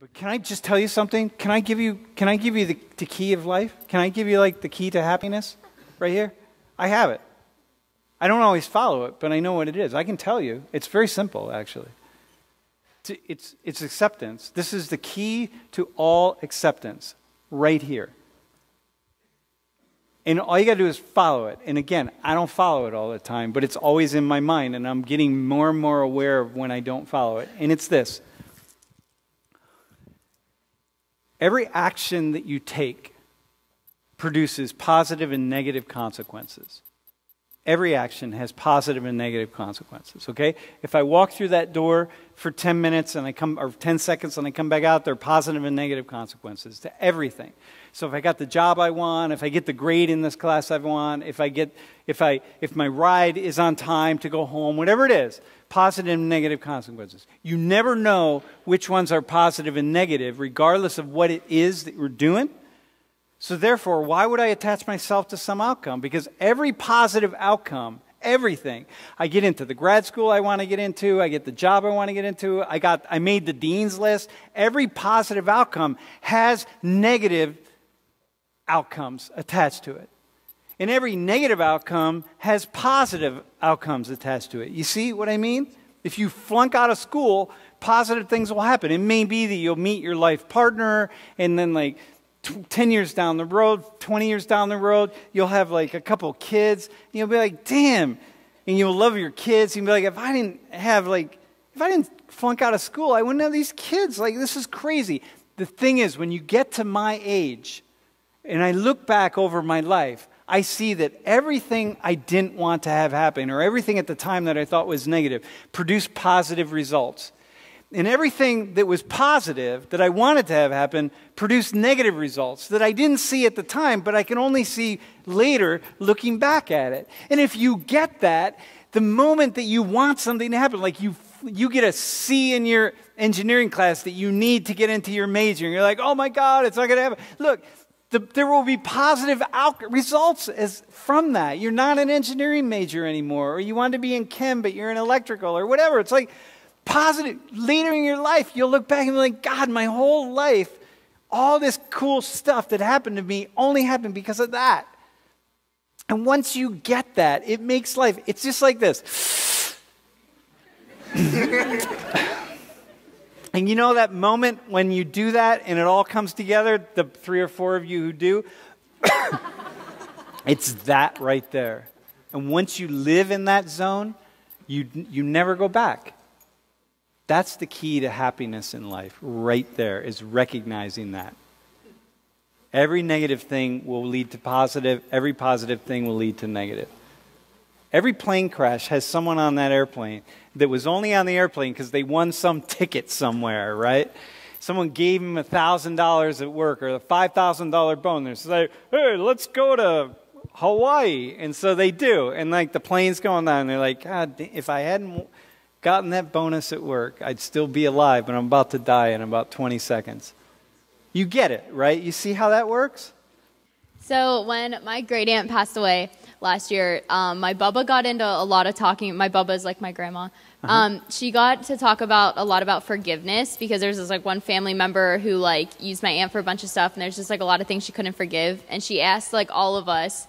But can I just tell you something? Can I give you the key of life? Can I give you like the key to happiness right here? I have it. I don't always follow it, but I know what it is. I can tell you. It's very simple, actually. It's acceptance. This is the key to all acceptance right here. And all you got to do is follow it. And again, I don't follow it all the time, but it's always in my mind, and I'm getting more and more aware of when I don't follow it. And it's this. Every action that you take produces positive and negative consequences. Every action has positive and negative consequences, okay? If I walk through that door for 10 minutes and or 10 seconds and I come back out, there are positive and negative consequences to everything. So if I got the job I want, if I get the grade in this class I want, if my ride is on time to go home, whatever it is, positive and negative consequences. You never know which ones are positive and negative, regardless of what it is that you're doing. So therefore, why would I attach myself to some outcome? Because every positive outcome, everything, I get into the grad school I want to get into, I get the job I want to get into, I made the dean's list. Every positive outcome has negative outcomes attached to it. And every negative outcome has positive outcomes attached to it. You see what I mean? If you flunk out of school, positive things will happen. It may be that you'll meet your life partner, and then like 10 years down the road, 20 years down the road, you'll have like a couple kids, and you'll be like, damn, and you'll love your kids. You'll be like, if I didn't flunk out of school, I wouldn't have these kids. Like, this is crazy. The thing is, when you get to my age, and I look back over my life, I see that everything I didn't want to have happen, or everything at the time that I thought was negative, produced positive results. And everything that was positive, that I wanted to have happen, produced negative results that I didn't see at the time, but I can only see later looking back at it. And if you get that, the moment that you want something to happen, like you get a C in your engineering class that you need to get into your major, and you're like, oh my God, it's not going to happen. Look, there will be positive results from that. You're not an engineering major anymore, or you want to be in chem, but you're in electrical, or whatever. It's like, positive. Later in your life, you'll look back and be like, God, my whole life, all this cool stuff that happened to me only happened because of that. And once you get that, it makes life, it's just like this. And you know that moment when you do that and it all comes together, the 3 or 4 of you who do, it's that right there. And once you live in that zone, you never go back. That's the key to happiness in life, right there, is recognizing that. Every negative thing will lead to positive. Every positive thing will lead to negative. Every plane crash has someone on that airplane that was only on the airplane because they won some ticket somewhere, right? Someone gave them $1,000 at work, or a $5,000 bonus. They're like, hey, let's go to Hawaii. And so they do. And like the plane's going down, and they're like, God, if I hadn't gotten that bonus at work, I'd still be alive, but I'm about to die in about 20 seconds. You get it, right? You see how that works? So when my great aunt passed away last year, my Bubba got into a lot of talking. My Bubba is like my grandma. She got to talk a lot about forgiveness, because there's this like one family member who like used my aunt for a bunch of stuff, and there's just like a lot of things she couldn't forgive. And she asked like all of us,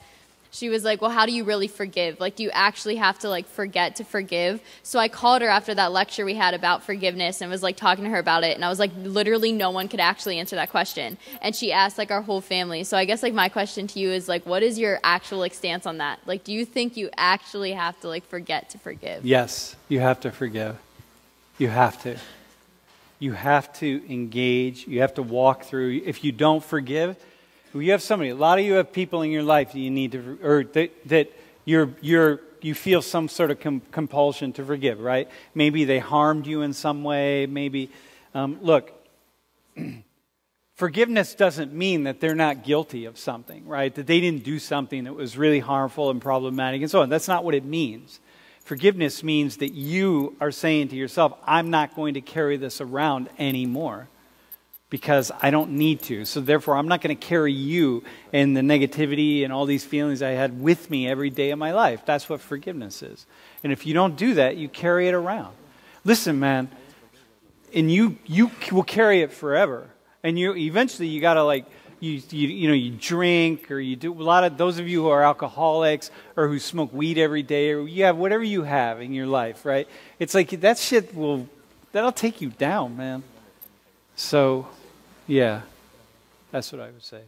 she was like, well, how do you really forgive? Like, do you actually have to like forget to forgive? So I called her after that lecture we had about forgiveness and was like talking to her about it. And I was like, literally no one could actually answer that question. And she asked like our whole family. So I guess like my question to you is like, what is your actual like stance on that? Like, do you think you actually have to like forget to forgive? Yes, you have to forgive. You have to. You have to engage. You have to walk through. If you don't forgive, you have somebody, a lot of you have people in your life that you need to, or that you feel some sort of compulsion to forgive, right? Maybe they harmed you in some way. Maybe, look, forgiveness doesn't mean that they're not guilty of something, right? That they didn't do something that was really harmful and problematic and so on. That's not what it means. Forgiveness means that you are saying to yourself, I'm not going to carry this around anymore, because I don't need to. So therefore, I'm not going to carry you and the negativity and all these feelings I had with me every day of my life. That's what forgiveness is. And if you don't do that, you carry it around. Listen, man, and you will carry it forever. And you eventually you gotta like you drink, or you do a lot of those of you who are alcoholics or who smoke weed every day, or you have whatever you have in your life, right? It's like that shit that'll take you down, man. So, yeah, that's what I would say.